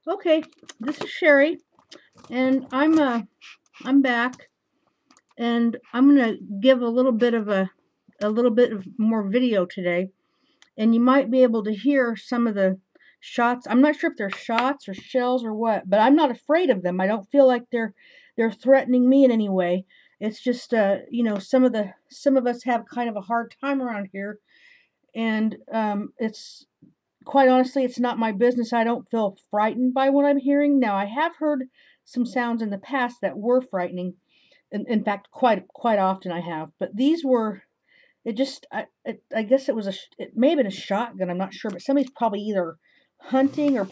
Okay, this is Sherry, and I'm back, and I'm gonna give a little bit of more video today, and you might be able to hear some of the shots. I'm not sure if they're shots or shells or what, but I'm not afraid of them. I don't feel like they're threatening me in any way. It's just some of us have kind of a hard time around here, and it's quite honestly, it's not my business. I don't feel frightened by what I'm hearing. Now, I have heard some sounds in the past that were frightening. In fact, quite often I have. But these were. I guess it may have been a shotgun. I'm not sure, but somebody's probably either hunting or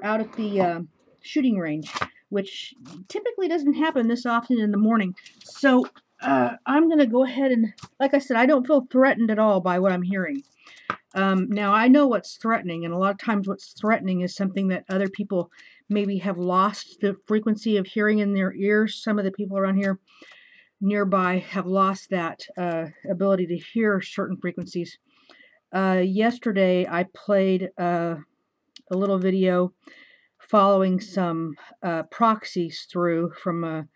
out at the shooting range, which typically doesn't happen this often in the morning. So I'm gonna go ahead and, like I said, I don't feel threatened at all by what I'm hearing. Now, I know what's threatening, and a lot of times what's threatening is something that other people maybe have lost the frequency of hearing in their ears. Some of the people around here nearby have lost that ability to hear certain frequencies. Yesterday, I played a little video following some proxies through from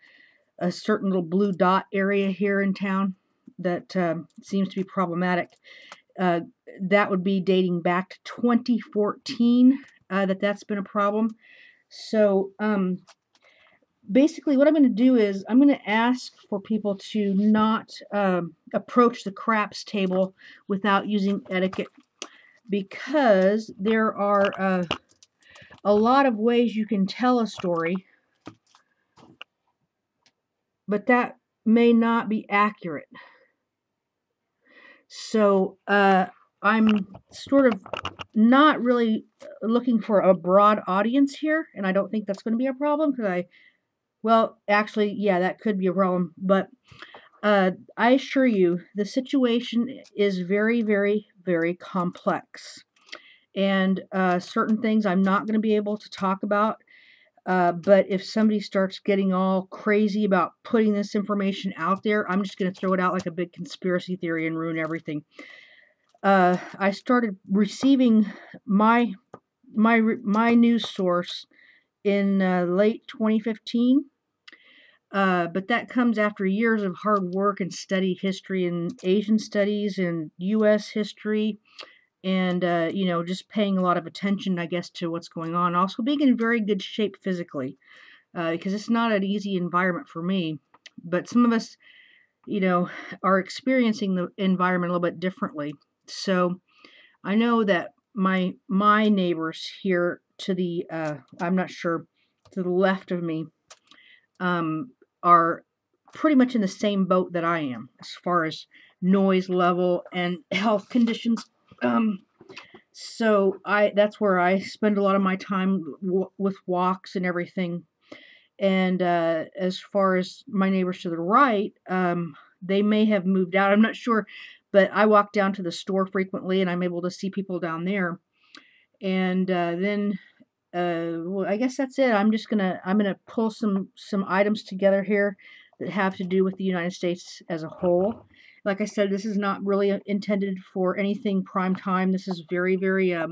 a certain little blue dot area here in town that seems to be problematic. Uh, that would be dating back to 2014 that's been a problem. So basically what I'm going to do is I'm going to ask for people to not approach the craps table without using etiquette, because there are a lot of ways you can tell a story, but that may not be accurate. So I'm sort of not really looking for a broad audience here, and I don't think that's going to be a problem because actually, yeah, that could be a problem. But I assure you, the situation is very, very, very complex, and certain things I'm not going to be able to talk about. But if somebody starts getting all crazy about putting this information out there, I'm just going to throw it out like a big conspiracy theory and ruin everything. I started receiving my news source in late 2015, but that comes after years of hard work and study history and Asian studies and U.S. history, and just paying a lot of attention, I guess, to what's going on. Also, being in very good shape physically, because it's not an easy environment for me. But some of us, are experiencing the environment a little bit differently. So I know that my neighbors here to the I'm not sure, to the left of me, are pretty much in the same boat that I am as far as noise level and health conditions. So that's where I spend a lot of my time with walks and everything. And as far as my neighbors to the right, they may have moved out. I'm not sure, but I walk down to the store frequently, and I'm able to see people down there. And then, well, I guess that's it. I'm gonna pull some items together here that have to do with the United States as a whole. Like I said, this is not really intended for anything prime time. This is very, very I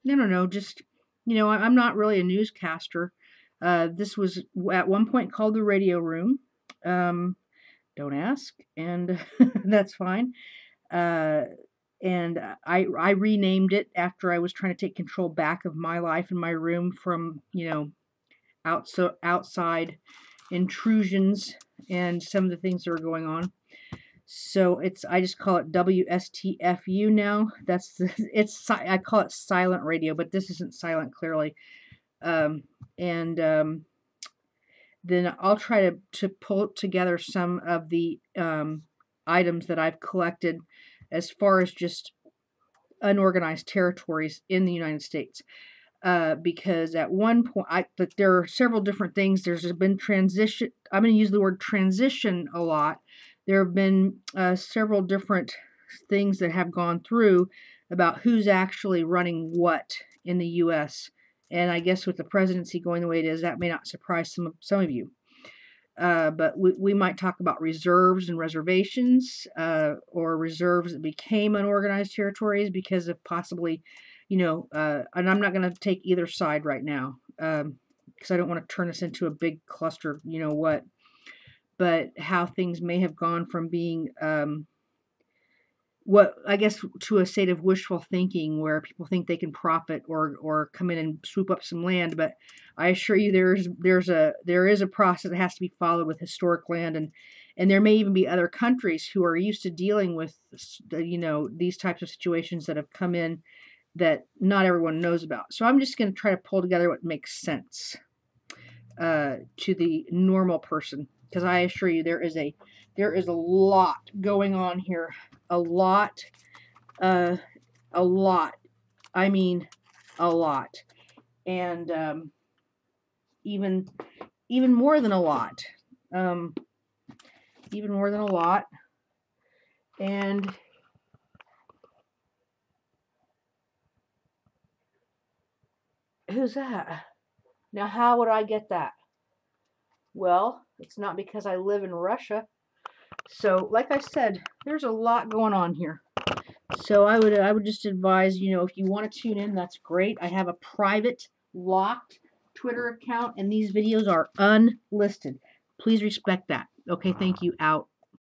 don't know, just I'm not really a newscaster. This was at one point called the radio room. Don't ask, and that's fine. Uh, and I renamed it after I was trying to take control back of my life in my room from outside intrusions and some of the things that were going on. So I just call it WSTFU now. I call it silent radio, but this isn't silent clearly. And then I'll try to pull together some of the items that I've collected as far as just unorganized territories in the United States. Because at one point, but there are several different things. There's been transition. I'm going to use the word transition a lot. There have been several different things that have gone through about who's actually running what in the U.S. And I guess with the presidency going the way it is, that may not surprise some of you. but we might talk about reserves and reservations, or reserves that became unorganized territories because of possibly, and I'm not going to take either side right now, because I don't want to turn this into a big cluster, what, but how things may have gone from being, what I guess, to a state of wishful thinking where people think they can profit or come in and swoop up some land. But I assure you, there is a process that has to be followed with historic land, and there may even be other countries who are used to dealing with these types of situations that have come in that not everyone knows about. So I'm just going to try to pull together what makes sense to the normal person, because I assure you there is a lot going on here. A lot. I mean, a lot. And even more than a lot. Even more than a lot. And who's that? Now, how would I get that? Well, it's not because I live in Russia. So, like I said, there's a lot going on here. So I would just advise, if you want to tune in, that's great. I have a private, locked Twitter account, and these videos are unlisted. Please respect that. Okay, thank you. Out.